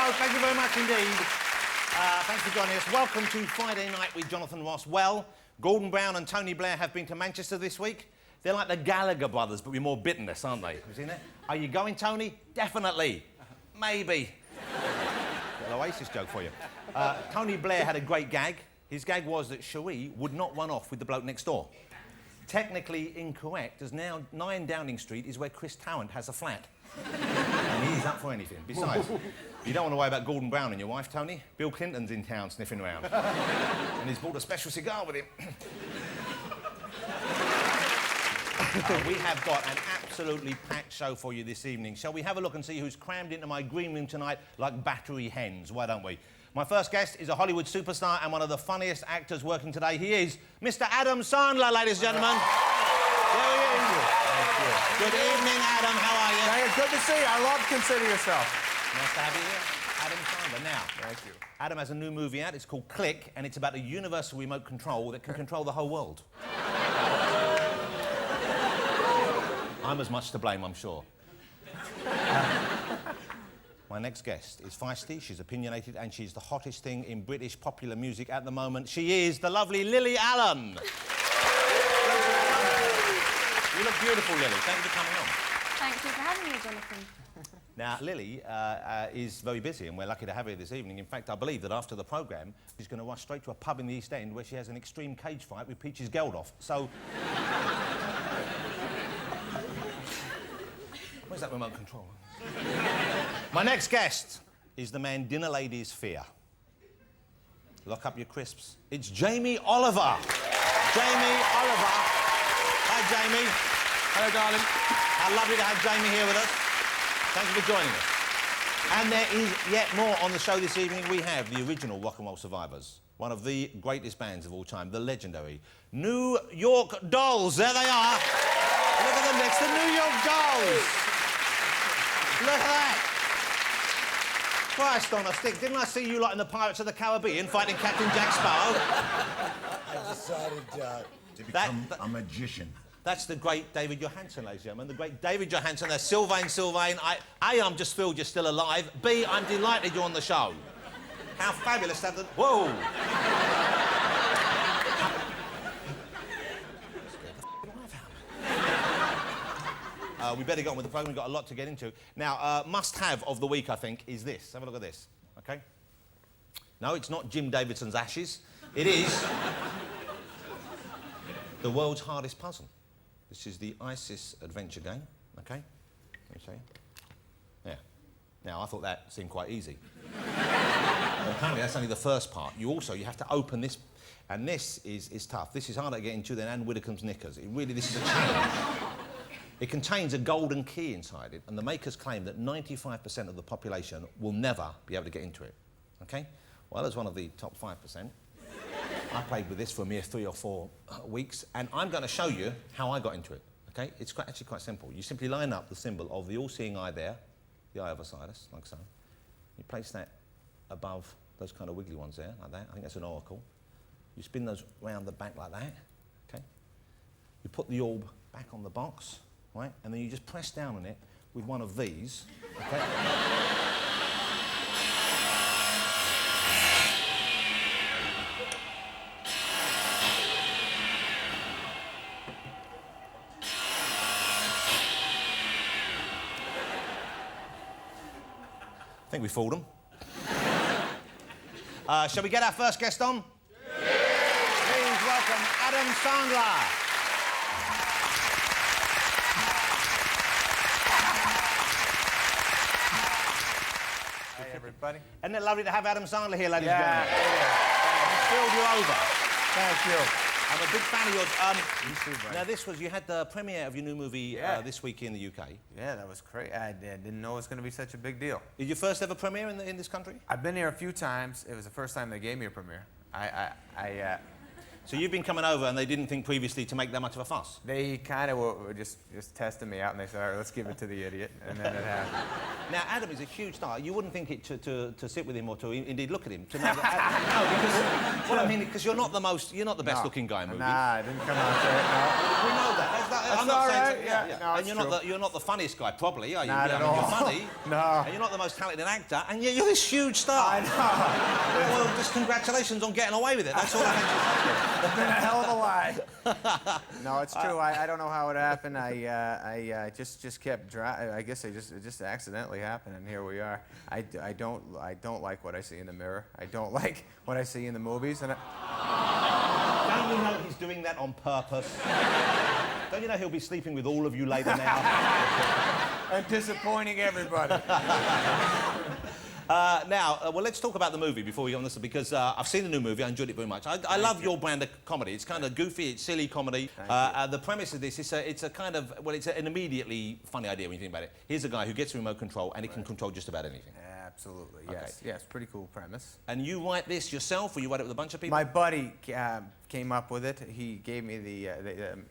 show. Thank you very much indeed. Thanks for joining us. Welcome to Friday Night with Jonathan Ross. Well, Gordon Brown and Tony Blair have been to Manchester this week. They're like the Gallagher brothers, but with more bitterness, aren't they? Have you seen it? Are you going, Tony? Definitely. Maybe. Little Oasis joke for you. Tony Blair had a great gag. His gag was that Cherie would not run off with the bloke next door. Technically incorrect, as now 9 Downing Street is where Chris Tarrant has a flat. And he's up for anything. Besides, you don't want to worry about Gordon Brown and your wife, Tony. Bill Clinton's in town sniffing around. And he's brought a special cigar with him. We have got an absolutely packed show for you this evening. Shall we have a look and see who's crammed into my green room tonight like battery hens? Why don't we? My first guest is a Hollywood superstar and one of the funniest actors working today. He is Mr. Adam Sandler, ladies and gentlemen. There he is. Good evening, Adam. How are you? Hey, good to see you. I love Consider Yourself. Nice to have you here. Adam Sandler. Now, thank you. Adam has a new movie out. It's called Click, and it's about a universal remote control that can control the whole world. I'm as much to blame, I'm sure. My next guest is feisty, she's opinionated, and she's the hottest thing in British popular music at the moment. She is the lovely Lily Allen. You look beautiful, Lily. Thank you for coming on. Thank you for having me, Jonathan. Now, Lily is very busy, and we're lucky to have her this evening. In fact, I believe that after the programme, she's going to rush straight to a pub in the East End where she has an extreme cage fight with Peaches Geldof. So... Where's that remote control? My next guest is the man dinner ladies fear. Lock up your crisps. It's Jamie Oliver. Jamie Oliver. Hi, Jamie. Hello, darling. How lovely to have Jamie here with us. Thank you for joining us. And there is yet more on the show this evening. We have the original Rock and Roll Survivors, one of the greatest bands of all time, the legendary New York Dolls. There they are. Look at them next, the New York Dolls. Look at that. Christ on a stick. Didn't I see you lot in the Pirates of the Caribbean fighting Captain Jack Sparrow? I decided to become a magician. That's the great David Johansen, ladies and gentlemen. The great David Johansen. There's Sylvain. A, I'm just thrilled you're still alive. B, I'm delighted you're on the show. How fabulous that... Whoa! We better get on with the programme. We've got a lot to get into. Now, must-have of the week, I think, is this. Have a look at this, OK? No, it's not Jim Davidson's Ashes. It is the world's hardest puzzle. This is the ISIS adventure game, OK? Let me show you. Yeah. Now, I thought that seemed quite easy. Well, apparently, that's only the first part. You have to open this, and this is tough. This is harder to get into than Anne Widdecombe's knickers. This is a challenge. It contains a golden key inside it, and the makers claim that 95% of the population will never be able to get into it. OK? Well, as one of the top 5%, I played with this for a mere 3 or 4 weeks, and I'm going to show you how I got into it. OK? It's actually quite simple. You simply line up the symbol of the all-seeing eye there, the eye of Osiris, like so. You place that above those kind of wiggly ones there, like that. I think that's an oracle. You spin those round the back like that. OK? You put the orb back on the box. Right? And then you just press down on it with one of these, okay? I think we fooled them. Shall we get our first guest on? Yes. Please welcome Adam Sandler. Everybody. Isn't it lovely to have Adam Sandler here, ladies and gentlemen? Yeah. I'm thrilled you're over. Thank you. I'm a big fan of yours. You too, buddy. Now, you had the premiere of your new movie this week in the UK. Yeah, that was great. I didn't know it was going to be such a big deal. Did your first ever premiere in this country? I've been here a few times. It was the first time they gave me a premiere. So you've been coming over, and they didn't think previously to make that much of a fuss? They kind of were just testing me out, and they said, all right, let's give it to the idiot, and then it happened. Now, Adam is a huge star. You wouldn't think it to sit with him or to indeed look at him. To know that, no, because you're not the best looking guy in movies. Nah, I didn't come out there. No. We know that. That's I'm not all saying right. to- Yeah, no, and it's you're not the funniest guy, probably, are you? Not at I mean, you're all. funny. No. And you're not the most talented actor, and yet you're this huge star. I know. Well, just congratulations on getting away with it. That's all I have It's been a hell of a lie. No, it's true. I don't know how it happened. I just kept I guess it just accidentally happened, and here we are. I don't like what I see in the mirror. I don't like what I see in the movies, and Don't you know he's doing that on purpose? Don't you know he'll be sleeping with all of you later now? I'm disappointing everybody. Now, well, let's talk about the movie before we go on this, because I've seen the new movie. I enjoyed it very much. I love your brand of comedy. It's kind of goofy, it's silly comedy. The premise of this is it's a kind of, well, it's an immediately funny idea when you think about it. Here's a guy who gets a remote control and he can control just about anything. Absolutely, yes. Yes, pretty cool premise. And you write this yourself, or you write it with a bunch of people? My buddy came up with it. He gave me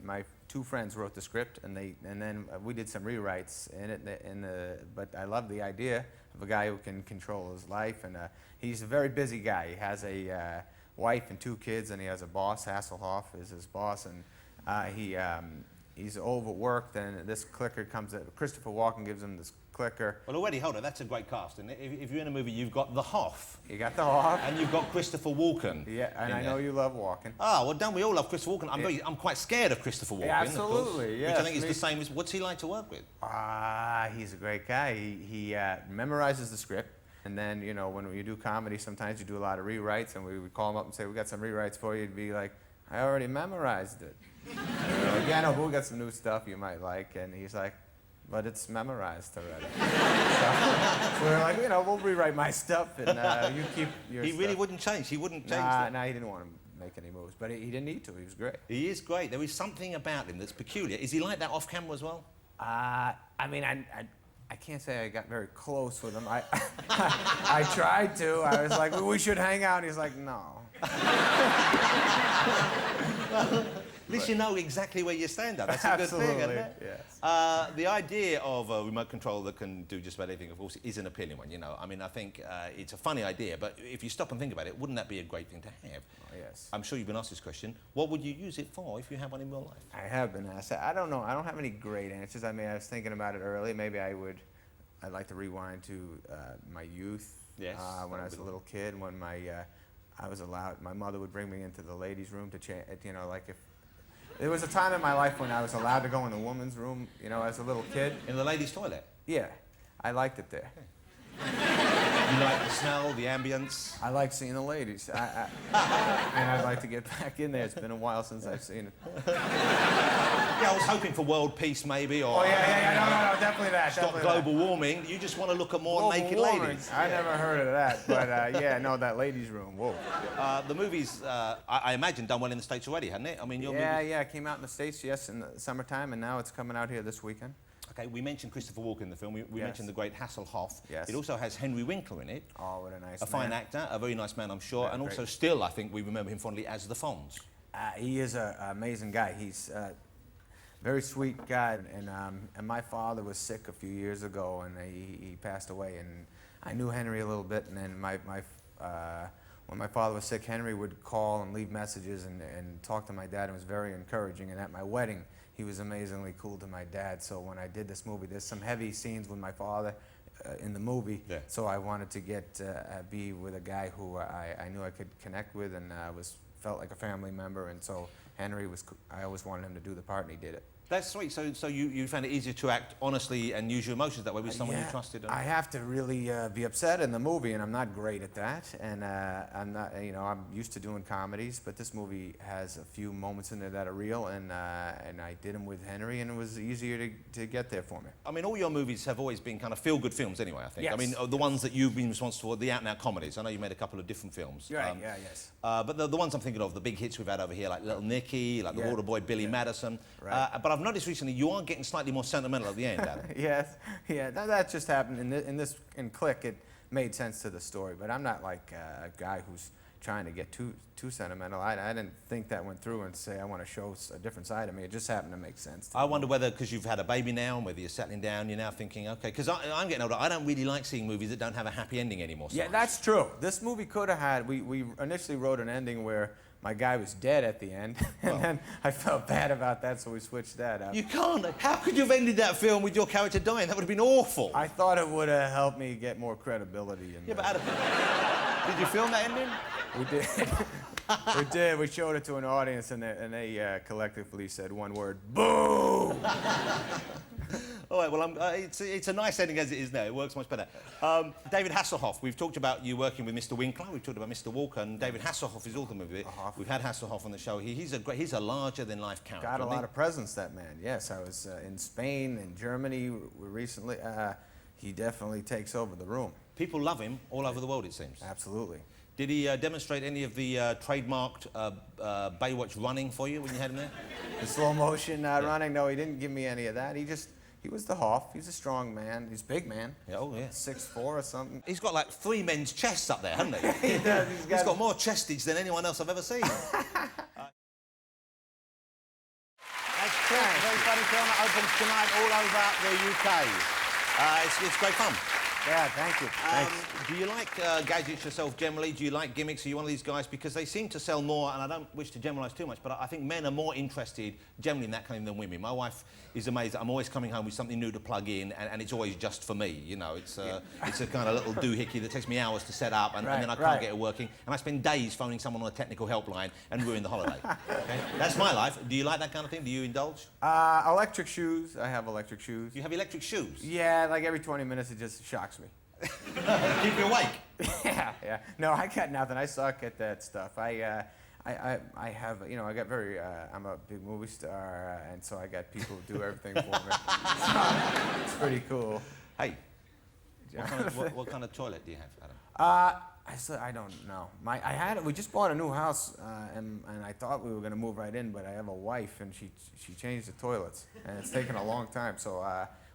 my two friends wrote the script, and then we did some rewrites in it. But I love the idea of a guy who can control his life, and he's a very busy guy. He has a wife and 2 kids, and he has a boss. Hasselhoff is his boss, and he's overworked. And this clicker comes. Christopher Walken gives him this clicker. Well, already, hold on, that's a great cast, isn't it? If you're in a movie, you've got the Hoff. You got the Hoff. And you've got Christopher Walken. Yeah, and I know you love Walken. Ah, well, don't we all love Christopher Walken? I'm quite scared of Christopher Walken, Yeah, of course, absolutely, yes, which I think is me- the same as, what's he like to work with? He's a great guy. He memorizes the script, and then, you know, when you do comedy, sometimes you do a lot of rewrites, and we would call him up and say, we got some rewrites for you. He'd be like, I already memorized it. We're like, yeah, no, but we got some new stuff you might like. And he's like, but it's memorized already. So we're like, you know, we'll rewrite my stuff, and you keep your He stuff. really wouldn't change. He wouldn't change. Nah, he didn't want to make any moves, but he didn't need to. He was great. He is great. There is something about him that's peculiar. Is he like that off camera as well? I mean, I can't say I got very close with him. I tried to. I was like, we should hang out. He's like, no. At least you know exactly where you stand up. That's a good thing, isn't it? Yes. The idea of a remote control that can do just about anything, of course, is an appealing one, you know. I mean, I think it's a funny idea, but if you stop and think about it, wouldn't that be a great thing to have? Oh, yes. I'm sure you've been asked this question. What would you use it for if you had one in real life? I have been asked. I don't know. I don't have any great answers. I mean, I was thinking about it early. Maybe I'd like to rewind to my youth. Yes, When I was a little kid, when I was allowed, my mother would bring me into the ladies' room to change, you know, like if, there was a time in my life when I was allowed to go in the woman's room, you know, as a little kid. In the ladies' toilet? Yeah, I liked it there. You like the smell, the ambience? I like seeing the ladies. And I'd like to get back in there. It's been a while since I've seen it. Yeah, I was hoping for world peace, maybe, or Oh, yeah. No, definitely that. stop definitely global warming. You just want to look at more Global naked warming. ladies. I never heard of that, but yeah, no, that ladies' room. Whoa. The movie's, I imagine, done well in the States already, hadn't it? I mean, your movie... Yeah, it came out in the States, yes, in the summertime, and now it's coming out here this weekend. Okay, we mentioned Christopher Walken in the film. We Yes. mentioned the great Hasselhoff. Yes. It also has Henry Winkler in it. Oh, what a nice A fine man. actor, a very nice man, I'm sure, Yeah, and great. also still, I think, we remember him fondly as the Fonz. He is an amazing guy. He's a very sweet guy, and my father was sick a few years ago, and he passed away, and I knew Henry a little bit, and then when my father was sick, Henry would call and leave messages and talk to my dad, and it was very encouraging, and at my wedding, he was amazingly cool to my dad. So when I did this movie, there's some heavy scenes with my father in the movie. Yeah. So I wanted to be with a guy who I knew I could connect with, and felt like a family member. And so Henry I always wanted him to do the part, and he did it. That's sweet. So you found it easier to act honestly and use your emotions that way with someone you trusted? I have to really be upset in the movie, and I'm not great at that. And I'm not, you know, I'm used to doing comedies, but this movie has a few moments in there that are real, and I did them with Henry, and it was easier to get there for me. I mean, all your movies have always been kind of feel-good films anyway, I think. Yes. I mean, the ones that you've been responsible for, the out-and-out comedies. I know you made a couple of different films. Right, yes. But the ones I'm thinking of, the big hits we've had over here, like Little Nicky, like The Yeah. Waterboy, Billy Madison. Right. But I've noticed recently you are getting slightly more sentimental at the end, Adam. Yes, yeah, that just happened in Click. It made sense to the story, but I'm not like a guy who's trying to get too sentimental. I didn't think that went through and say I want to show a different side of me. It just happened to make sense. I wonder whether, because you've had a baby now, and whether you're settling down, you're now thinking, okay, because I'm getting older, I don't really like seeing movies that don't have a happy ending anymore. So Yeah, much. that's true. This movie could have had, we initially wrote an ending where my guy was dead at the end, and then I felt bad about that, so we switched that up. You can't. How could you have ended that film with your character dying? That would have been awful. I thought it would have helped me get more credibility. Yeah, but Adam, did you film that ending? We did. We did. We showed it to an audience, and they collectively said one word: "Boo!" All right, well, it's a nice ending as it is now. It works much better. David Hasselhoff, we've talked about you working with Mr. Winkler. We've talked about Mr. Walker, and David Hasselhoff is also with it. We've had Hasselhoff on the show. He's a larger-than-life character. Got a lot of presence, that man. Yes, I was in Spain and Germany recently. He definitely takes over the room. People love him all over the world, it seems. Absolutely. Did he demonstrate any of the trademarked Baywatch running for you when you had him there? The slow motion running? No, he didn't give me any of that. He was the Hoff. He's a strong man. He's a big man. Yeah, oh, yeah. 6'4" or something. He's got like 3 men's chests up there, hasn't he? He does. He's got more chestage than anyone else I've ever seen. That's true. Very funny film that opens tonight all over the UK. It's great fun. Yeah, thank you. Thanks. Do you like gadgets yourself generally? Do you like gimmicks? Are you one of these guys? Because they seem to sell more, and I don't wish to generalise too much, but I think men are more interested generally in that kind of thing than women. My wife is amazed that I'm always coming home with something new to plug in, and it's always just for me. You know, it's a kind of little doohickey that takes me hours to set up, and then I can't get it working, and I spend days phoning someone on a technical helpline and ruin the holiday. Okay? That's my life. Do you like that kind of thing? Do you indulge? Electric shoes. I have electric shoes. You have electric shoes? Yeah, like every 20 minutes it just shocks me. Keep you awake? Yeah. No, I got nothing. I suck at that stuff. I have, I got very, I'm a big movie star, and so I got people who do everything for me. So, it's pretty cool. Hey, what kind of toilet do you have, Adam? I don't know. We just bought a new house, and I thought we were going to move right in, but I have a wife, and she changed the toilets, and it's taken a long time, so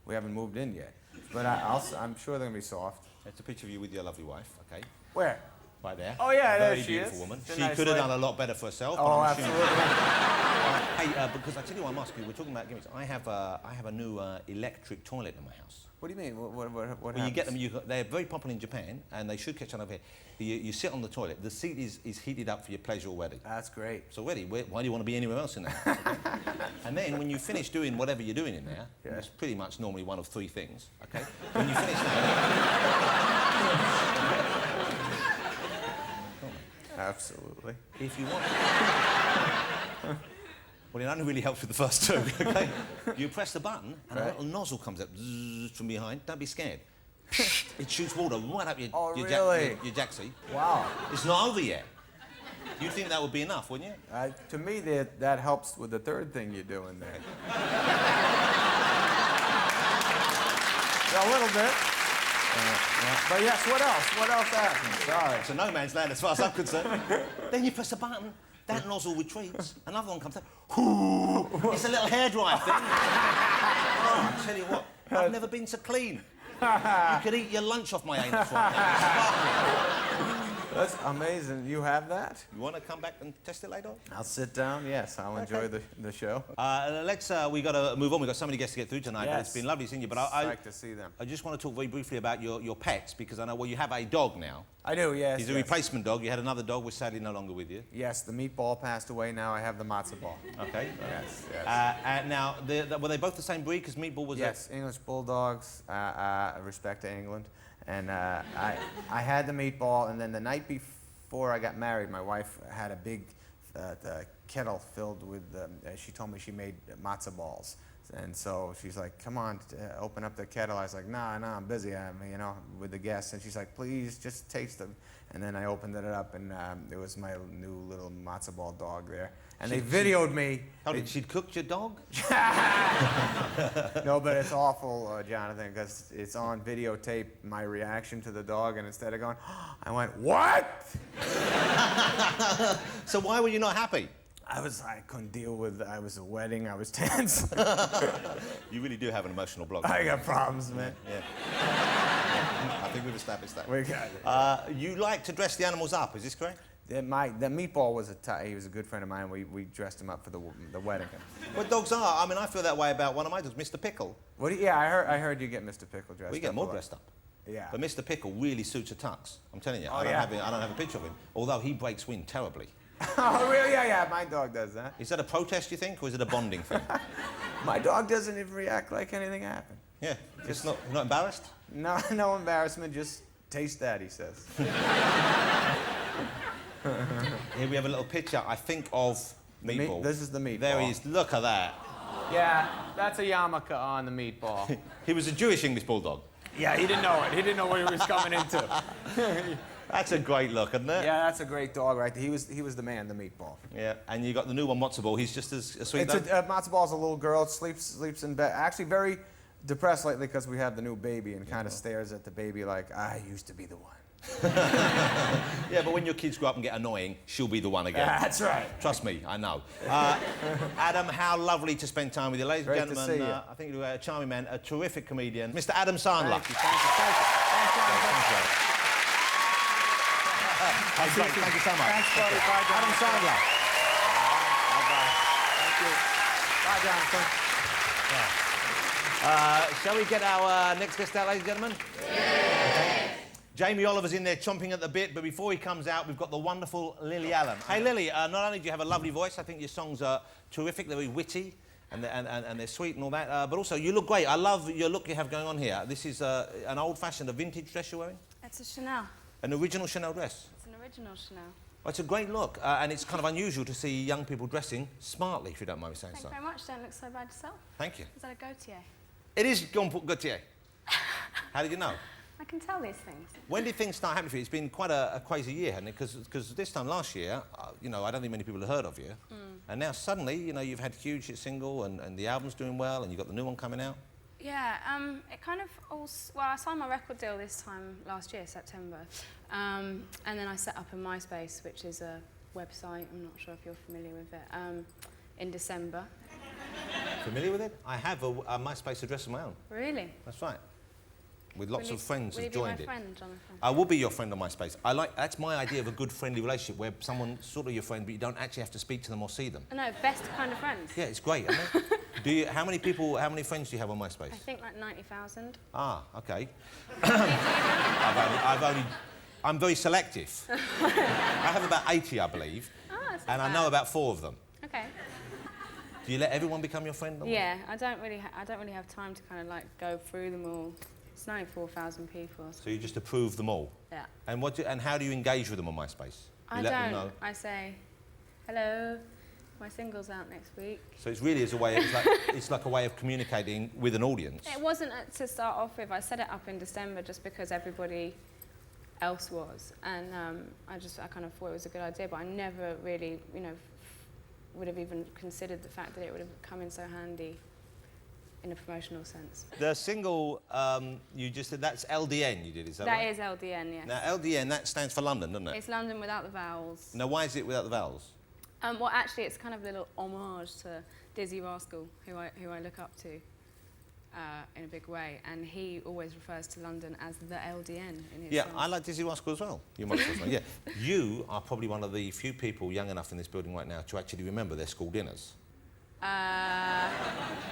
we haven't moved in yet. But I'm sure they're going to be soft. It's a picture of you with your lovely wife, okay? Where? Right there. Oh, yeah, there Very she beautiful is. woman. It's a She nice could have lady. done a lot better for herself. Oh, absolutely. Hey, because I tell you what I'm asking you, we're talking about gimmicks. I have a new electric toilet in my house. What do you mean? What Well, happens? you get them, they're very popular in Japan, and they should catch on over here. You sit on the toilet, the seat is heated up for your pleasure already. That's great. So already, why do you want to be anywhere else in there? Okay? And then when you finish doing whatever you're doing in there, it's pretty much normally one of 3 things, okay? When you finish that, Absolutely. if you want... Well, it only really helps with the first 2, okay? You press the button, and a little nozzle comes up from behind. Don't be scared. It shoots water right up your jacksie. Wow. It's not over yet. You'd think that would be enough, wouldn't you? To me, that helps with the third thing you're doing there. A little bit. But yes, what else? What else happens? Sorry. It's a no man's land as far as I'm concerned. Then you press the button, that nozzle retreats, another one comes up. It's a little hairdryer thing. Oh, I tell you what, I've never been so clean. You could eat your lunch off my anus right now. That's amazing. You have that? You want to come back and test it later? I'll sit down. Yes, I'll enjoy the show. We got to move on. We've got so many guests to get through tonight. Yes. But it's been lovely seeing you. But I'd like to see them. I just want to talk very briefly about your pets, because I know, you have a dog now. I do, yes. He's a replacement dog. You had another dog, which sadly no longer with you. Yes, the meatball passed away. Now I have the matzo ball. Okay. Yes, yes. Now, were they both the same breed? Because Meatball was Yes, English bulldogs. Respect to England. And I had the meatball, and then the night before I got married, my wife had a big kettle filled with, she told me she made matzo balls. And so she's like, come on, open up the kettle. I was like, nah, I'm busy, with the guests. And she's like, please, just taste them. And then I opened it up, and it was my new little matzo ball dog there. And they videoed me. She'd cooked your dog? No, but it's awful, Jonathan, because it's on videotape, my reaction to the dog, and instead of going, I went, what? So why were you not happy? I couldn't deal with, I was a wedding, I was tense. You really do have an emotional block. I got problems, man. Yeah. I think we've established that. We got it. You like to dress the animals up, is this correct? The meatball was he was a good friend of mine. We dressed him up for the wedding. Well, dogs are. I mean, I feel that way about one of my dogs, Mr. Pickle. Yeah, I heard you get Mr. Pickle dressed up. We get more dressed up. Yeah. But Mr. Pickle really suits a tux. I'm telling you. Oh, I don't have a picture of him. Although he breaks wind terribly. Oh, really? Yeah, my dog does that. Is that a protest, you think, or is it a bonding thing? My dog doesn't even react like anything happened. Yeah, just not embarrassed? No, no embarrassment, just taste that, he says. Here we have a little picture, I think, of Meatball. This is the meatball. There he is. Look at that. Yeah, that's a yarmulke on the meatball. He was a Jewish English bulldog. Yeah, he didn't know it. He didn't know what he was coming into. That's a great look, isn't it? Yeah, that's a great dog right there. He was the man, the meatball. Yeah, and you got the new one, Matzo Ball. He's just as a sweet dog. Matzo Ball's a little girl, sleeps in bed. Actually, very depressed lately because we have the new baby and kind of stares at the baby like, I used to be the one. Yeah, but when your kids grow up and get annoying, she'll be the one again. That's right. Trust me, I know. Adam, how lovely to spend time with you. Ladies and Great to gentlemen, see you. I think you're a charming man, a terrific comedian, Mr. Adam Sandler. Thank you. Thanks, Jonathan. Thank you so much. Thanks, buddy. Bye, Jonathan. Adam Sandler. Bye-bye. Thank you. Bye, Jonathan. Shall we get our next guest out, ladies and gentlemen? Yeah. Jamie Oliver's in there chomping at the bit, but before he comes out, we've got the wonderful Lily Allen. Hey, Lily, not only do you have a lovely voice, I think your songs are terrific, they're very witty, and they're sweet and all that, but also you look great. I love your look you have going on here. This is an old-fashioned, a vintage dress you're wearing? It's a Chanel. An original Chanel dress? It's an original Chanel. Well, it's a great look, and it's kind of unusual to see young people dressing smartly, if you don't mind me saying Thanks so. very much. Don't look so bad yourself. Thank you. Is that a Gautier? It is Gautier. How did you know? I can tell these things. When did things start happening for you? It's been quite a crazy year, hasn't it? Because this time last year, you know, I don't think many people have heard of you. And now suddenly, you know, you've had huge hit single and the album's doing well and you've got the new one coming out. Yeah, it kind of all... Well, I signed my record deal this time last year, September. And then I set up a MySpace, which is a website, I'm not sure if you're familiar with it, in December. Familiar with it? I have a MySpace address of my own. Really? That's right. With lots of friends will have you joined be it. my friend, Jonathan? I will be your friend on MySpace. That's my idea of a good friendly relationship where someone's sort of your friend, but you don't actually have to speak to them or see them. No, best kind of friends. Yeah, it's great, isn't it? How many friends do you have on MySpace? I think like 90,000. Ah, okay. I'm very selective. I have about 80, I believe, That's not and I bad. know about 4 of them. Okay. Do you let everyone become your friend? Yeah, I don't really have time to kind of like go through them all. It's 94,000 people. So you just approve them all? Yeah. And how do you engage with them on MySpace? You let them know? I say, hello, my single's out next week. So it's really it's like a way of communicating with an audience. It wasn't to start off with. I set it up in December just because everybody else was, and I kind of thought it was a good idea, but I never really, you know, would have even considered the fact that it would have come in so handy in a promotional sense. The single you just did, that's LDN you did, is that right? That is LDN, yes. Now LDN, that stands for London, doesn't it? It's London without the vowels. Now why is it without the vowels? Well, actually, it's kind of a little homage to Dizzy Rascal, who I look up to in a big way, and he always refers to London as the LDN in his Yeah, songs. I like Dizzy Rascal as well. You must as well, yeah. You are probably one of the few people young enough in this building right now to actually remember their school dinners.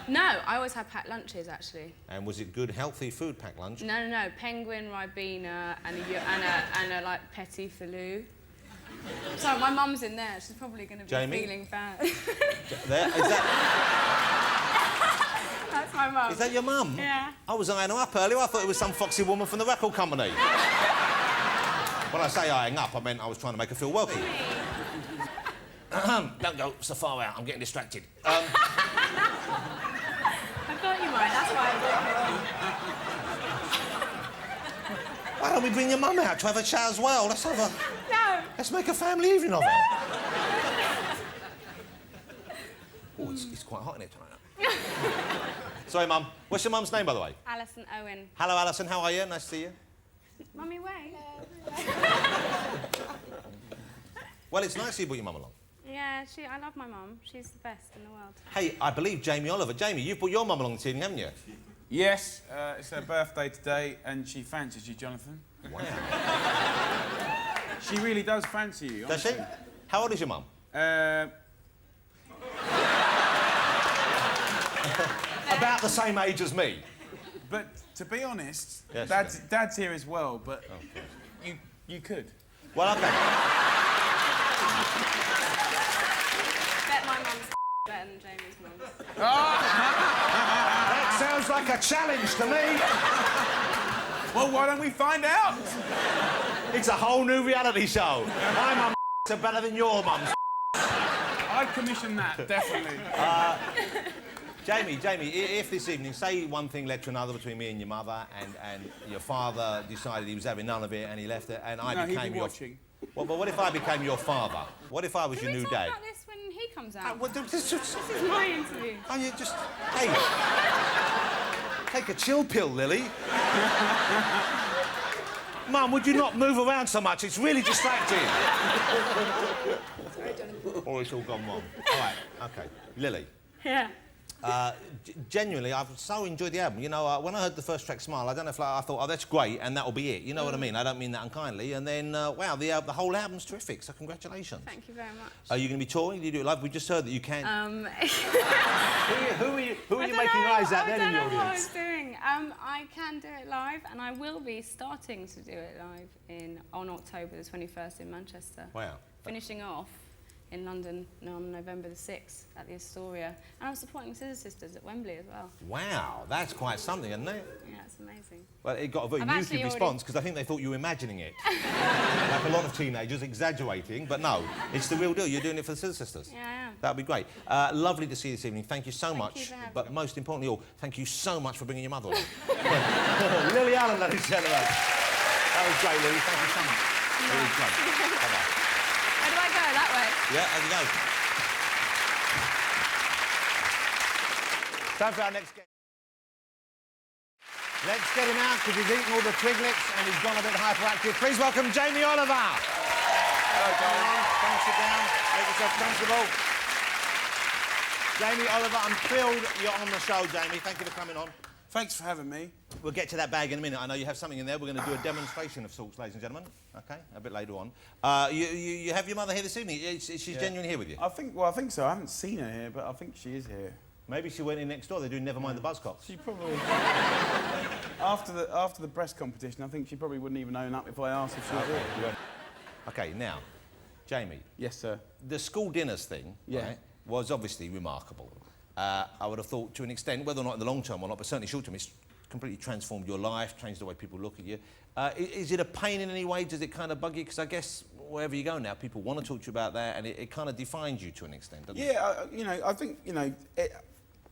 No, I always had packed lunches, actually. And was it good, healthy food, packed lunch? No. Penguin, Ribena, and a like petit filou. Sorry, my mum's in there. She's probably going to be Jamie? feeling bad. There, That's my mum. is that your mum? Yeah. I was eyeing her up earlier. I thought it was some foxy woman from the record company. When I say eyeing up, I meant I was trying to make her feel welcome. Don't go so far out. I'm getting distracted. I thought you might. That's why Why don't we bring your mum out to have a chat as well? No. Let's make a family evening of it. Oh, it's quite hot in here tonight. Sorry, Mum. What's your mum's name, by the way? Alison Owen. Hello, Alison. How are you? Nice to see you. Mummy, wait. Well, it's nice you brought your mum along. Yeah, I love my mum. She's the best in the world. Hey, I believe Jamie Oliver. Jamie, you've brought your mum along this evening, haven't you? Yes, it's her birthday today, and she fancies you, Jonathan. Wow. She really does fancy you. Does she? How old is your mum? About the same age as me. But to be honest, Yes, Dad's here as well, but you could. Well, okay. Bet my mum's better than Jamie's mum. That sounds like a challenge to me. Well, why don't we find out? It's a whole new reality show. My mum's are better than your mum's. I'd commission that, definitely. Jamie, if this evening, say one thing led to another between me and your mother, and your father decided he was having none of it and he left it, and I became your... watching. Well, but what if I became your father? What if I was Can your we new talk dad? about this when he comes out? Well, This is my interview. Oh, you just... Hey. Take a chill pill, Lily. Mum, would you not move around so much? It's really distracting. Or it's all gone wrong. All right, OK. Lily. Yeah. Genuinely, I've so enjoyed the album. You know, when I heard the first track, Smile, I don't know if I thought, oh, that's great, and that'll be it. You know what I mean? I don't mean that unkindly. And then, wow, the whole album's terrific, so congratulations. Thank you very much. Are you going to be touring? Do you do it live? We just heard that you can't... Who are you I making eyes at I then in your don't know what I audience? was doing. I can do it live, and I will be starting to do it live on October the 21st in Manchester. Wow. Finishing off in London on November the 6th at the Astoria. And I'm supporting Scissor Sisters at Wembley as well. Wow, that's quite something, isn't it? Yeah, it's amazing. Well, it got a very I've muted actually response because I think they thought you were imagining it. Like a lot of teenagers exaggerating, but no, it's the real deal. You're doing it for the Scissor Sisters. Yeah, I am. That'd be great. Lovely to see you this evening. Thank you so much. you for having But me. most importantly all, thank you so much for bringing your mother along. Lily Allen, ladies and gentlemen. That was great, Lily. Thank you so much. It was great. Bye-bye. Where do I go? That way? Yeah, there you go. Time for our next guest. Let's get him out because he's eaten all the Twiglets and he's gone a bit hyperactive. Please welcome Jamie Oliver. Hello, Jamie. Come and sit down. Make yourself comfortable. Jamie Oliver, I'm thrilled you're on the show, Jamie. Thank you for coming on. Thanks for having me. We'll get to that bag in a minute. I know you have something in there. We're going to do a demonstration of sorts, ladies and gentlemen. OK, a bit later on. You have your mother here this evening. She's genuinely here with you? I think so. I haven't seen her here, but I think she is here. Maybe she went in next door. They're doing Never Mind the Buzzcocks. She probably... after the breast competition, I think she probably wouldn't even own up if I asked if she was here. OK, now, Jamie. Yes, sir. The school dinners thing, right, was obviously remarkable. I would have thought to an extent, whether or not in the long term or not, but certainly short term, it's completely transformed your life, changed the way people look at you. Is it a pain in any way? Does it kind of bug you? Because I guess wherever you go now, people want to talk to you about that, and it kind of defines you to an extent, doesn't it? Yeah, you know, I think, you know,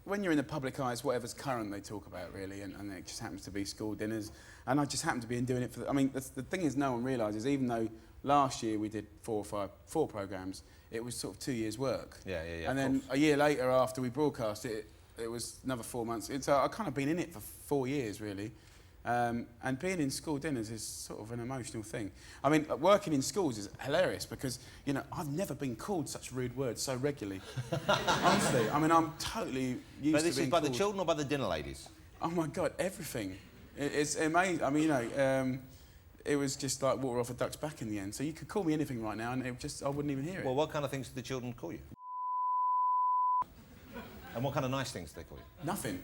when you're in the public eye, it's whatever's current they talk about, really, and it just happens to be school dinners. And I just happen to be doing it for... I mean, the thing is, no one realises, even though last year we did four programmes, it was sort of 2 years' work. Yeah, And then a year later, after we broadcast it, it was another 4 months. So I've kind of been in it for 4 years, really. And being in school dinners is sort of an emotional thing. I mean, working in schools is hilarious because, you know, I've never been called such rude words so regularly. Honestly, I mean, I'm totally used to being But this is by called... the children or by the dinner ladies? Oh, my God, everything. It's amazing. I mean, you know, it was just like water off a duck's back in the end. So you could call me anything right now and it just, I wouldn't even hear it. Well, what kind of things did the children call you? And what kind of nice things did they call you? Nothing.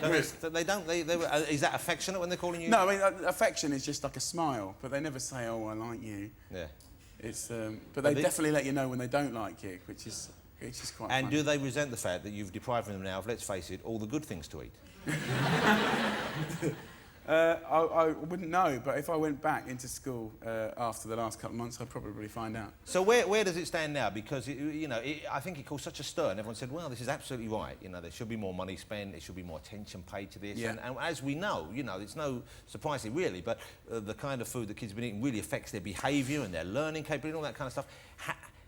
Is that affectionate when they're calling you? No, I mean, affection is just like a smile, but they never say, oh, I like you. Yeah. It's, but they definitely let you know when they don't like you, which is quite And funny. do they resent the fact that you've deprived them now of, let's face it, all the good things to eat? I wouldn't know, but if I went back into school after the last couple of months, I'd probably find out. So where does it stand now? Because, I think it caused such a stir, and everyone said, well, this is absolutely right. You know, there should be more money spent, there should be more attention paid to this. Yeah. And as we know, you know, it's no surprise, really, but the kind of food that kids have been eating really affects their behaviour and their learning capability and all that kind of stuff.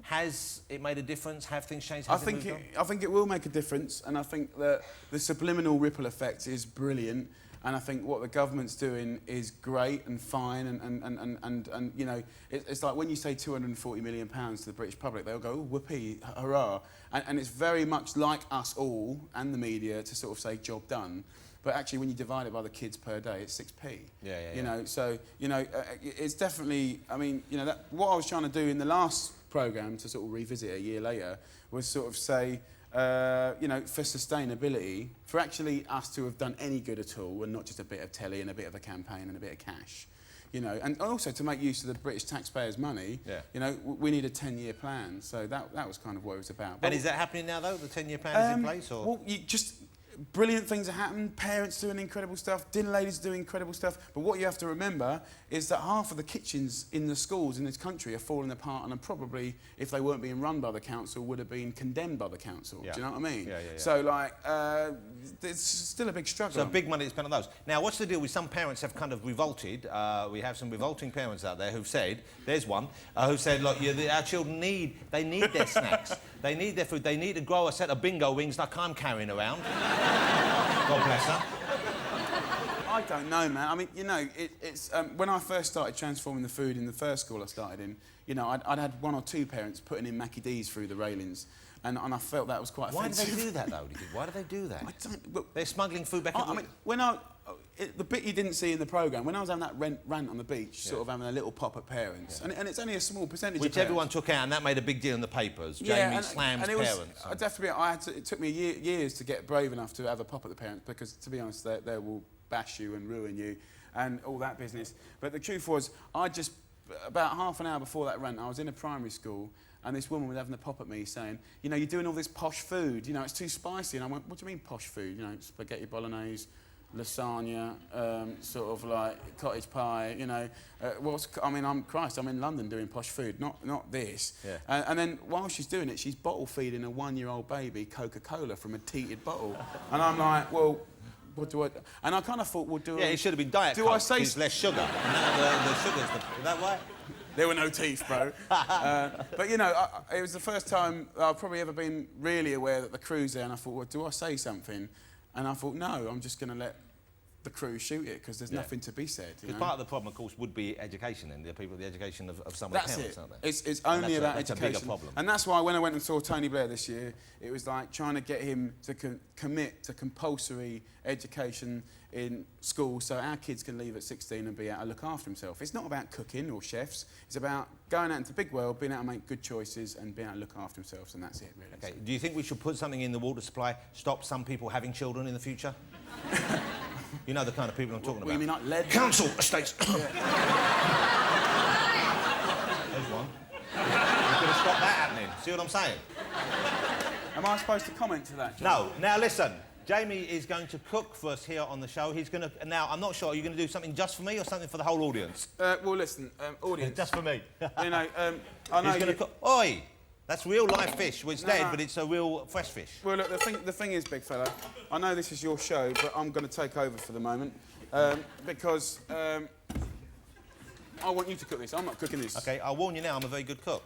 Has it made a difference? Have things changed? I think it will make a difference, and I think that the subliminal ripple effect is brilliant. And I think what the government's doing is great and fine, and you know, it's like when you say £240 million to the British public, they'll go, oh, whoopee, hurrah. And it's very much like us all and the media to sort of say, job done. But actually, when you divide it by the kids per day, it's 6p. Yeah. You know, so, you know, it's definitely, I mean, you know, what I was trying to do in the last programme to sort of revisit a year later was sort of say, you know, for sustainability, for actually us to have done any good at all and not just a bit of telly and a bit of a campaign and a bit of cash, you know, and also to make use of the British taxpayers' money, you know, we need a 10-year plan. So that was kind of what it was about. But and is that happening now, though? The 10-year plan is in place, or? Well, brilliant things are happening. Parents doing incredible stuff. Dinner ladies doing incredible stuff. But what you have to remember is that half of the kitchens in the schools in this country are falling apart, and are probably, if they weren't being run by the council, would have been condemned by the council. Yeah. Do you know what I mean? Yeah. So, like, it's still a big struggle. So big money to spend on those. Now, what's the deal with some parents have kind of revolted? We have some revolting parents out there who've said, there's one, who said, look, our children need their snacks. They need their food. They need to grow a set of bingo wings like I'm carrying around. God bless her. I don't know, man. I mean, you know, it's when I first started transforming the food in the first school I started in, you know, I'd had 1 or 2 parents putting in Mackie D's through the railings, and I felt that was quite offensive. Why do they do that, though? Why do they do that? I don't... Look, they're smuggling food back I mean, when the bit you didn't see in the programme, when I was having that rant on the beach, sort of having a little pop at parents, and it's only a small percentage which of parents. everyone took out, and that made a big deal in the papers. Jamie slams parents. It took me years to get brave enough to have a pop at the parents, because, to be honest, they will bash you and ruin you and all that business. But the truth was, about half an hour before that rant, I was in a primary school, and this woman was having a pop at me saying, you know, you're doing all this posh food, you know, it's too spicy. And I went, what do you mean posh food? You know, spaghetti bolognese, lasagna, sort of like cottage pie, you know. I'm in London doing posh food, not this. Yeah. And then while she's doing it, she's bottle feeding a 1-year-old baby Coca-Cola from a teated bottle. And I'm like, well, what do I... And I kind of thought, well, it should have been Diet Coke, I say... There's less sugar. And now the sugar's... Is that right? There were no teeth, bro. But, you know, it was the first time I've probably ever been really aware that the crew's there, and I thought, well, do I say something? And I thought, no, I'm just going to let the crew shoot it, because there's nothing to be said. Because part of the problem, of course, would be education, and the education of some of the parents, aren't they? It's only about education. That's a bigger problem. And that's why when I went and saw Tony Blair this year, it was like trying to get him to commit to compulsory education in school, so our kids can leave at 16 and be able to look after himself. It's not about cooking or chefs. It's about going out into the big world, being able to make good choices and being able to look after themselves, and that's it, really. Okay. Do you think we should put something in the water supply, stop some people having children in the future? You know the kind of people I'm talking about. You mean like lead? Council estates. There's one. We could have stopped that happening. See what I'm saying? Am I supposed to comment to that, John? No. Now listen. Jamie is going to cook for us here on the show. He's going to... Now, I'm not sure, are you going to do something just for me or something for the whole audience? Well, listen, audience... Just for me. You know, I know He's going to cook... Oi! That's real live fish. Well, it's dead, but it's a real fresh fish. Well, look, the thing is, big fella, I know this is your show, but I'm going to take over for the moment, because I want you to cook this. I'm not cooking this. OK, I'll warn you now, I'm a very good cook.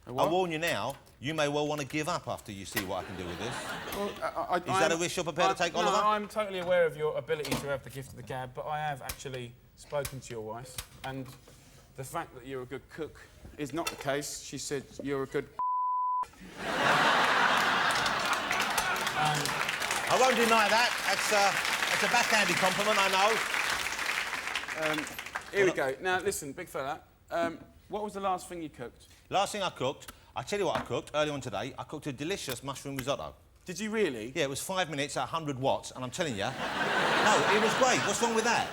What? I'll warn you now, you may well want to give up after you see what I can do with this. Well, is that a risk you're prepared to take, Oliver? No, I'm totally aware of your ability to have the gift of the gab, but I have actually spoken to your wife, and the fact that you're a good cook is not the case. She said you're a good... I won't deny that. That's a backhanded compliment, I know. Here we go. Now, listen, big fella, what was the last thing you cooked? Last thing I cooked, I'll tell you what I cooked earlier on today. I cooked a delicious mushroom risotto. Did you really? Yeah, it was 5 minutes at 100 watts, and I'm telling you, no, it was great. What's wrong with that?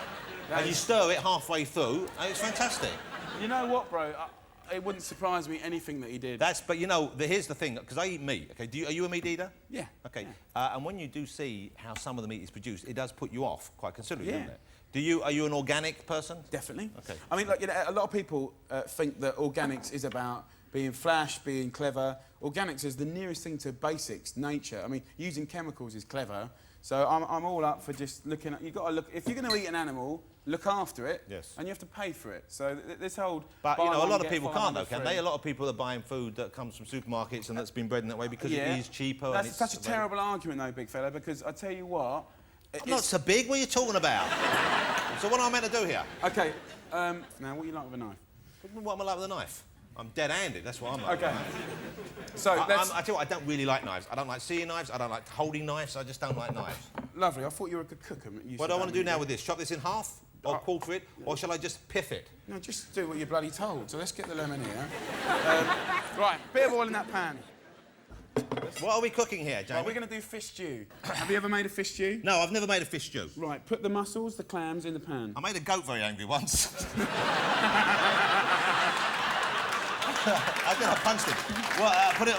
And you stir it halfway through, and it's fantastic. You know what, bro? It wouldn't surprise me anything that he did. But you know, here's the thing, because I eat meat. Okay, are you a meat eater? Yeah. Okay, yeah. And when you do see how some of the meat is produced, it does put you off quite considerably, yeah. doesn't it? Are you an organic person? Definitely. Okay. I mean, like, you know, a lot of people think that organics is about being flash, being clever. Organics is the nearest thing to basics, nature. I mean, using chemicals is clever. So I'm all up for just looking at... You've got to look... If you're going to eat an animal, look after it. Yes. And you have to pay for it. So this whole... But, you know, a lot of people can't, though, can they? A lot of people are buying food that comes from supermarkets and that's been bred in that way because it is cheaper. That's and it's such a terrible argument, though, big fella, because I tell you what... I'm not so big. What are you talking about? So what am I meant to do here? OK, now, what do you like with a knife? What am I like with a knife? I'm dead-handed, that's what I'm like. OK. So I tell you what, I don't really like knives. I don't like seeing knives, I don't like holding knives, I just don't like knives. Lovely, I thought you were a good cook. What do I want to do now with this? Chop this in half? Or quarter it? Or shall I just piff it? No, just do what you're bloody told. So let's get the lemon here. Right, bit of oil in that pan. What are we cooking here, Jamie? Right, we're going to do fish stew. Have you ever made a fish stew? No, I've never made a fish stew. Right, put the mussels, the clams in the pan. I made a goat very angry once. I think I punched him.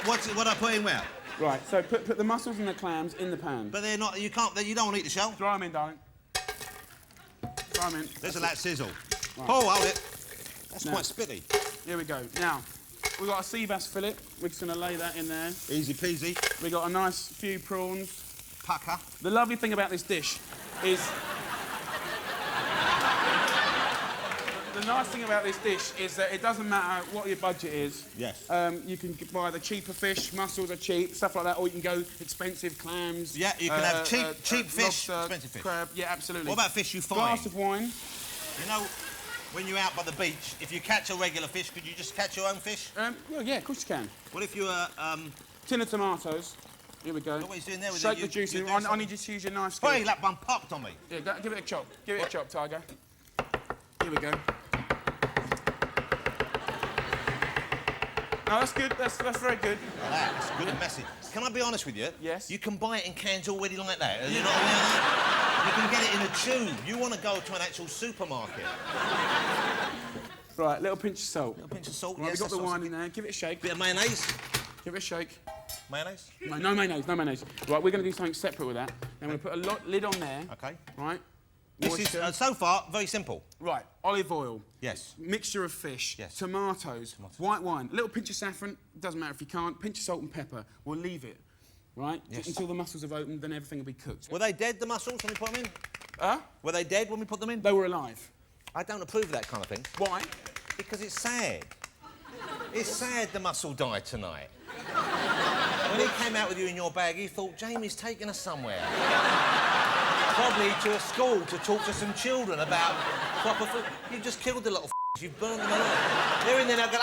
What do I put in where? Right, so put the mussels and the clams in the pan. But they're not, you don't want to eat the shell. Throw them in, darling. Throw them in. There's a that sizzle. Right. Oh, hold it. That's Now. quite spitty. Here we go. Now, we've got a sea bass fillet. We're just going to lay that in there. Easy peasy. We've got a nice few prawns. Pucker. The lovely thing about this dish is... The nice thing about this dish is that it doesn't matter what your budget is. Yes. You can buy the cheaper fish, mussels are cheap, stuff like that, or you can go expensive clams. Yeah, you can have cheap fish, lobster, expensive fish. crab. Yeah, absolutely. What about fish you find? Glass of wine. You know, when you're out by the beach, if you catch a regular fish, could you just catch your own fish? Well, yeah, of course you can. What if you Tin of tomatoes. Here we go. Look what he's doing there with Shake it. the juice in. I need you to use your knife. Hey, that one popped on me. Yeah, give it a chop. Give it a chop, Tiger. Here we go. No, that's good. That's very good. Like that. That's good and messy. Can I be honest with you? Yes. You can buy it in cans already like that. You know what I mean? You can get it in a tube. You want to go to an actual supermarket. Right, little pinch of salt. A pinch of salt. Right, Yes, we've got the that's wine in there. Give it a shake. Bit of mayonnaise. Give it a shake. Mayonnaise. No mayonnaise, no mayonnaise. Right, we're going to do something separate with that. Then we're going to put a lid on there. Okay. Right. This is Moisture. so far very simple. Right, olive oil. Yes. Mixture of fish. Yes. Tomatoes. White wine. A little pinch of saffron. Doesn't matter if you can't. Pinch of salt and pepper. We'll leave it. Right? Yes. Until the mussels have opened, then everything will be cooked. Were they dead, the mussels, when we put them in? Huh? Were they dead when we put them in? They were alive. I don't approve of that kind of thing. Why? Because it's sad. It's sad the mussel died tonight. When he came out with you in your bag, he thought, Jamie's taking us somewhere. Probably to a school to talk to some children about proper food. You've just killed the little you've burned them alive. They're in there now going,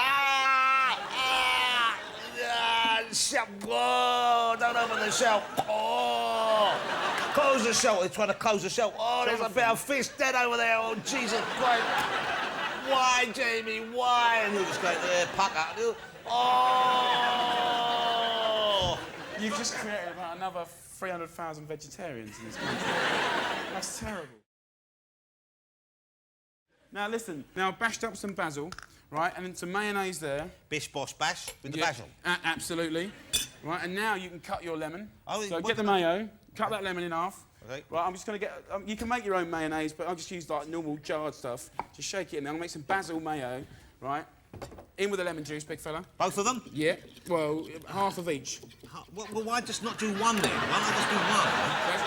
shell, oh, don't open the shell. Oh, close the shell. They're trying to close the shell. Oh, there's a bit of fish dead over there. Oh, Jesus Christ. Why, Jamie, why? And you're just going, pucker. Oh! You've just created about another 300,000 vegetarians in this country. That's terrible. Now listen, now I've bashed up some basil, right, and then some mayonnaise there. Bish, bosh, bash with the basil. Absolutely. Right, and now you can cut your lemon. Oh, so what get the mayo, cut that lemon in half. Okay. Right, I'm just going to get... you can make your own mayonnaise, but I'll just use, like, normal jarred stuff. Just shake it in there. I'm going to make some basil mayo, right? In with the lemon juice, big fella. Both of them? Yeah, well, half of each. Well, why just not do one then? Why not just do one?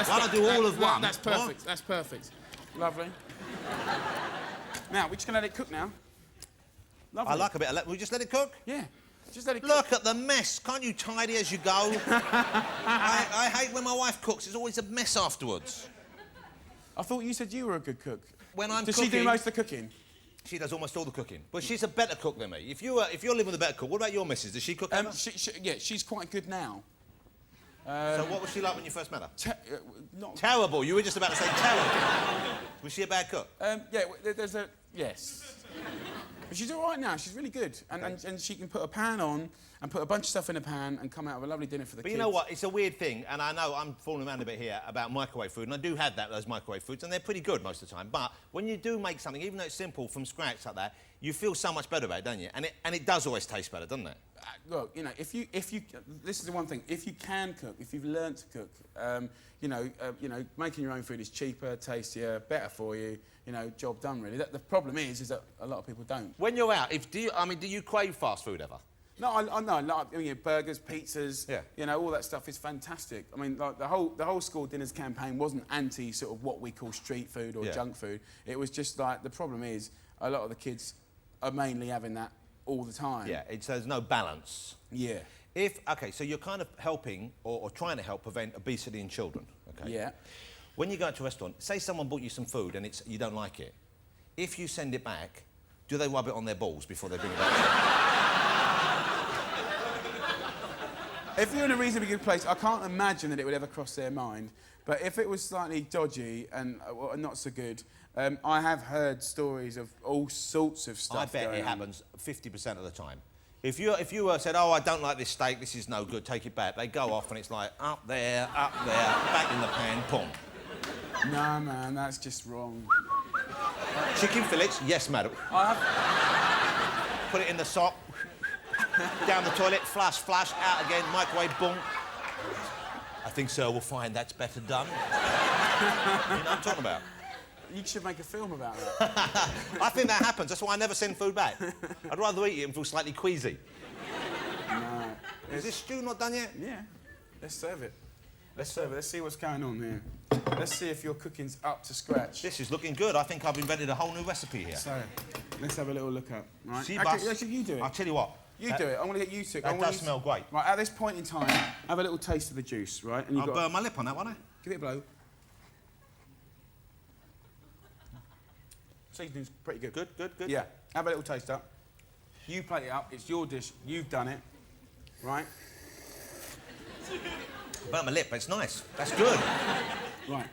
Why not do all of one? That's perfect, that's perfect. Lovely. Now, we're just going to let it cook now. Lovely. I like a bit of we just let it cook? Yeah, just let it cook. Look at the mess. Can't you tidy as you go? I hate when my wife cooks. It's always a mess afterwards. I thought you said you were a good cook. When I'm Does cooking... she do most of the cooking? She does almost all the cooking. But she's a better cook than me. If you're living with a better cook, what about your missus? Does she cook ever? Yeah, she's quite good now. So what was she like when you first met her? Not... Terrible. You were just about to say terrible. Was she a bad cook? Yeah, there's a... Yes. But she's all right now. She's really good. And she can put a pan on and put a bunch of stuff in a pan and come out with a lovely dinner for the kids. But you know what? It's a weird thing, and I know I'm falling around a bit here about microwave food, and I do have those microwave foods, and they're pretty good most of the time. But when you do make something, even though it's simple, from scratch like that, you feel so much better about it, don't you? And it does always taste better, doesn't it? Well, you know, if you, this is the one thing. If you can cook, if you've learnt to cook, you know, making your own food is cheaper, tastier, better for you. You know, job done really. The problem is that a lot of people don't. When you're out, do you crave fast food ever? No, I like burgers, pizzas. Yeah. You know, all that stuff is fantastic. I mean, like the whole school dinners campaign wasn't anti sort of what we call street food or junk food. It was just like the problem is a lot of the kids are mainly having that all the time. Yeah, there's no balance. Yeah. Okay, so you're kind of helping or trying to help prevent obesity in children. Okay. Yeah. When you go to a restaurant, say someone bought you some food and you don't like it. If you send it back, do they rub it on their balls before they bring it back? If you're in a reasonably good place, I can't imagine that it would ever cross their mind. But if it was slightly dodgy and not so good, I have heard stories of all sorts of stuff. I bet going it on. happens 50% of the time. If you said, oh, I don't like this steak, this is no good, take it back, they go off and it's like up there, back in the pan, boom. No, man, that's just wrong. Chicken fillets, yes, madam. Put it in the sock, down the toilet, flush, out again, microwave, boom. I think, sir, we'll find that's better done. You know what I'm talking about? You should make a film about that. I think that happens. That's why I never send food back. I'd rather eat it and feel slightly queasy. No. Is this stew not done yet? Yeah. Let's serve it. Let's serve it. Let's see what's going on here. Let's see if your cooking's up to scratch. This is looking good. I think I've invented a whole new recipe here. So, let's have a little look up. Right? See, Actually, you do it. I'll tell you what. You do it. I want to get you to. That does smell great. Right, at this point in time, have a little taste of the juice, right? And I'll burn my lip on that, won't I? Give it a blow. Seasoning's pretty good. Good. Yeah, have a little taste up. You plate it up, it's your dish, you've done it, right? Burn my lip, but it's nice. That's good. Right,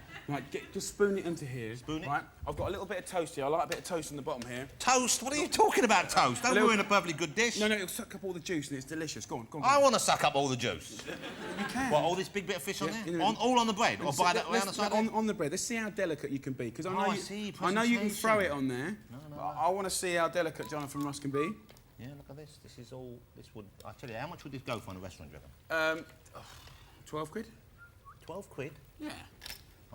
just spoon it into here. Spoon it? Right, I've got a little bit of toast here. I like a bit of toast on the bottom here. Toast? What are you talking about, toast? Don't ruin a perfectly good dish. No, it'll suck up all the juice and it's delicious. Go on. I want to suck up all the juice. You can. What, all this big bit of fish on Yeah, there? you know, All on the bread? Or by the Let's- other side? on the bread. Let's see how delicate you can be. Because I know I see, I know you can presentation. throw it on there. No. I want to see how delicate Jonathan Ross can be. Yeah, look at this. This is all... This would... I tell you, how much would this go for in a restaurant, do you reckon? 12 quid? 12 quid? Yeah.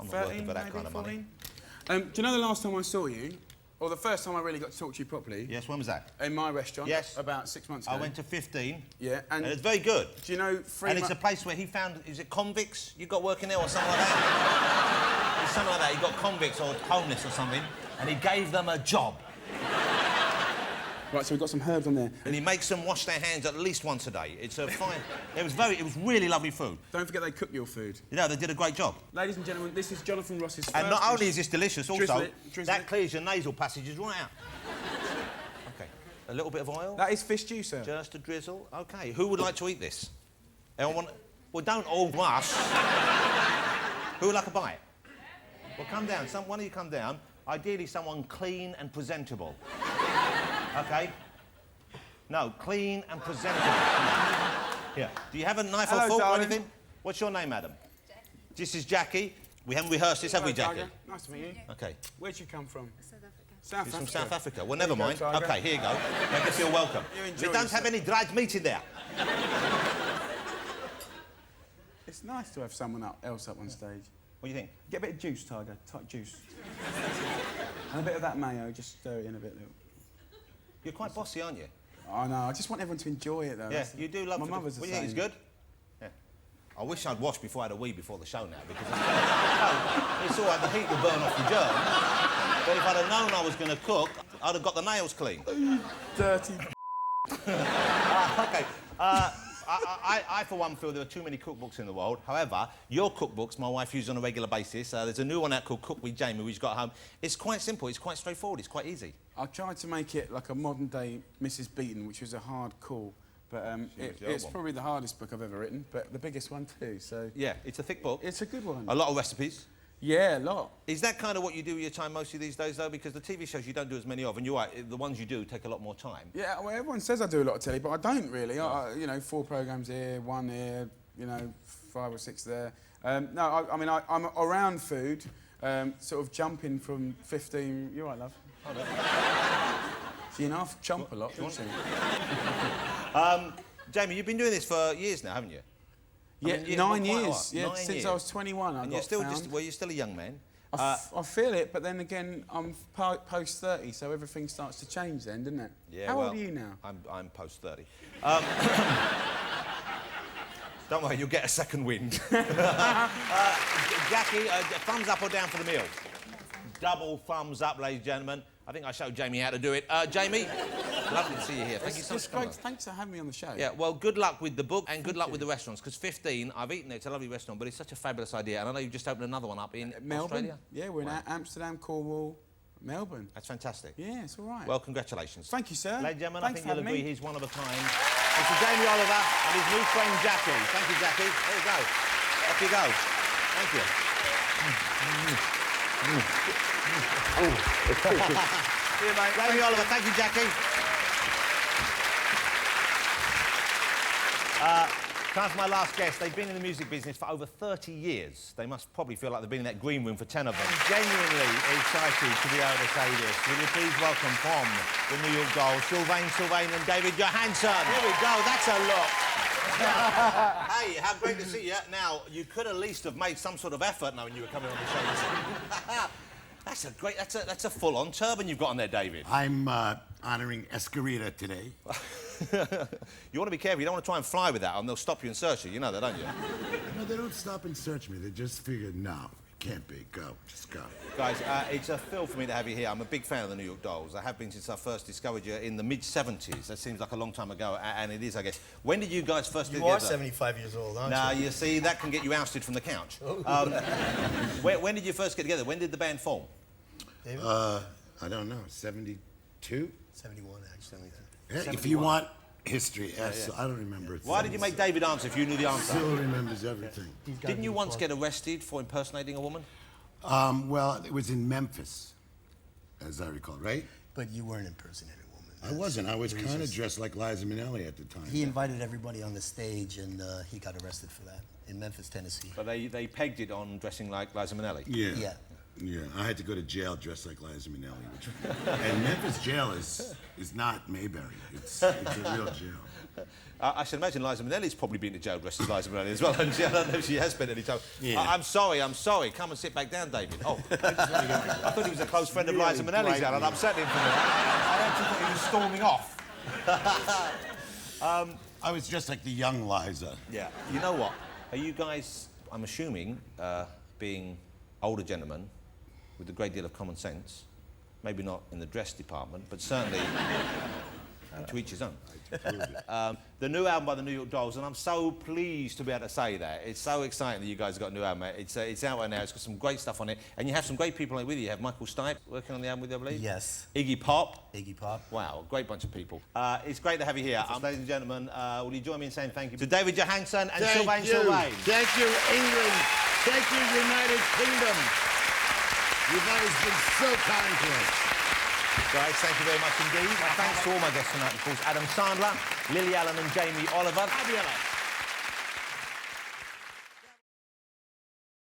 I'm not 13, working for that maybe, kind of money. 14. Do you know the last time I saw you, or the first time I really got to talk to you properly? Yes, when was that? In my restaurant. Yes. About 6 months ago. I went to 15. Yeah, And it's very good. do you know And it's a place where he found, is it convicts you got working there or something like that? It's something like that. He got convicts or homeless or something, and he gave them a job. Right, so we've got some herbs on there. And he makes them wash their hands at least once a day. It's a fine... It was really lovely food. Don't forget they cook your food. You know, they did a great job. Ladies and gentlemen, this is Jonathan Ross's first And not only dish. is this delicious, also, Drizzle it. that clears your nasal passages right out. OK. A little bit of oil. That is fish juice, sir. Just a drizzle. OK. Who would like to eat this? Anyone want... Well, don't all rush. Who would like a bite? Well, come down. One of you come down. Ideally, someone clean and presentable. OK? No, clean and presentable. Here. Do you have a knife or fork or anything? What's your name, madam? Jackie. This is Jackie. We haven't rehearsed this, have we, Hello, Jackie? Tiger. Nice to meet you. OK. Where'd you come from? South Africa. South She's Africa. from South Africa. Well, There never you go, mind. Tiger. OK, here you go. Make her feel welcome. You We enjoy don't have yourself. any dried meat in there. It's nice to have someone else up on stage. What do you think? Get a bit of juice, Tiger. Tight juice. And a bit of that mayo. Just stir it in a bit. You're quite bossy, aren't you? Oh, no, I just want everyone to enjoy it, though. Yeah, That's- you do love... My mother's the What do you think, same. it's good? Yeah. I wish I'd washed before I had a wee before the show now, because... it's all right, the heat will burn off the germs. But if I'd have known I was going to cook, I'd have got the nails clean. Dirty. OK. I, for one, feel there are too many cookbooks in the world. However, your cookbooks, my wife uses on a regular basis. There's a new one out called Cook with Jamie, which got home. It's quite simple. It's quite straightforward. It's quite easy. I tried to make it like a modern-day Mrs. Beaton, which was a hard call. But it's probably the hardest book I've ever written, but the biggest one too, so... Yeah, it's a thick book. It's a good one. A lot of recipes. Yeah, a lot. Is that kind of what you do with your time mostly these days, though? Because the TV shows you don't do as many of, and you're right, the ones you do take a lot more time. Yeah, well, everyone says I do a lot of telly, but I don't really. You know, 4 programmes here, 1 here, you know, 5 or 6 there. No, I mean, I'm around food, sort of jumping from 15... You're right, love. Hold on. See, you know, I jump a lot, don't you? Jamie, you've been doing this for years now, haven't you? Yeah, I mean, 9 quite a years. lot. Yeah, 9 since years. I was 21, I And got you're still found. well, you're still a young man. I feel it, but then again, I'm post 30, so everything starts to change then, doesn't it? Yeah, How well, old are you now? I'm post 30. Don't worry, you'll get a second wind. Jackie, thumbs up or down for the meal? Double thumbs up, ladies and gentlemen. I think I showed Jamie how to do it. Jamie, lovely to see you here. Thank you so much It's for coming. great. Thanks for having me on the show. Yeah, well, good luck with the book and good luck with the restaurants, because 15, I've eaten it, it's a lovely restaurant, but it's such a fabulous idea. And I know you've just opened another one up in Melbourne. Australia. Yeah, we're in Amsterdam, Cornwall, Melbourne. That's fantastic. Yeah, it's all right. Well, congratulations. Thank you, sir. Ladies and gentlemen, Thanks I think for you'll having agree me. he's one of a kind. Mr. Jamie Oliver and his new friend Jackie. Thank you, Jackie. There you go. Off you go. Thank you. See you, mate. Jamie Oliver, thank you, Jackie. Time for my last guest. They've been in the music business for over 30 years. They must probably feel like they've been in that green room for 10 of them. Genuinely excited to be able to say this. Will you please welcome from the New York Dolls, Sylvain and David Johansen. Here we go, that's a look. Hey, how great to see you. Now, you could at least have made some sort of effort knowing you were coming on the show. That's a full-on turban you've got on there, David. I'm honoring Escarita today. You want to be careful. You don't want to try and fly with that, and they'll stop you and search you. You know that, don't you? No, they don't stop and search me. They just figure, no, it can't be. Go, just go. Guys, it's a thrill for me to have you here. I'm a big fan of the New York Dolls. I have been since I first discovered you in the mid-70s. That seems like a long time ago, and it is, I guess. When did you guys first get together? You are 75 years old, aren't you? Now, you see, that can get you ousted from the couch. When did you first get together? When did the band form? David? I don't know, 72? 71, actually. Yeah, if you want history, yes. I don't remember it. Why did you make David answer if you knew the answer? Still remembers everything. Didn't you once get arrested for impersonating a woman? Well, it was in Memphis, as I recall, right? But you weren't impersonating a woman. I wasn't. I was kind of dressed like Liza Minnelli at the time. He invited everybody on the stage, and he got arrested for that in Memphis, Tennessee. But they pegged it on dressing like Liza Minnelli. Yeah. Yeah, I had to go to jail dressed like Liza Minnelli. And Memphis jail is not Mayberry. It's a real jail. I should imagine Liza Minnelli's probably been to jail dressed as Liza Minnelli as well. And I don't know if she has spent any time. Yeah. I'm sorry. Come and sit back down, David. Oh, I thought he was a close friend of Liza Minnelli's, and I'd upset him for that. I actually thought he was storming off. I was just like the young Liza. Yeah. You know what? Are you guys, I'm assuming, being older gentlemen with a great deal of common sense, maybe not in the dress department, but certainly to each his own. The new album by the New York Dolls, and I'm so pleased to be able to say that. It's so exciting that you guys have got a new album. It's out right now. It's got some great stuff on it, and you have some great people on it with you. You have Michael Stipe working on the album with you, I believe. Yes. Iggy Pop. Iggy Pop. Wow, great bunch of people. It's great to have you here. Ladies and gentlemen, will you join me in saying thank you to David Johansen and Sylvain? Thank you, England. Thank you, United Kingdom. You guys have been so kind to us. Guys, thank you very much indeed. Thanks to all my guests tonight, of course, Adam Sandler, Lily Allen and Jamie Oliver. Fabulous.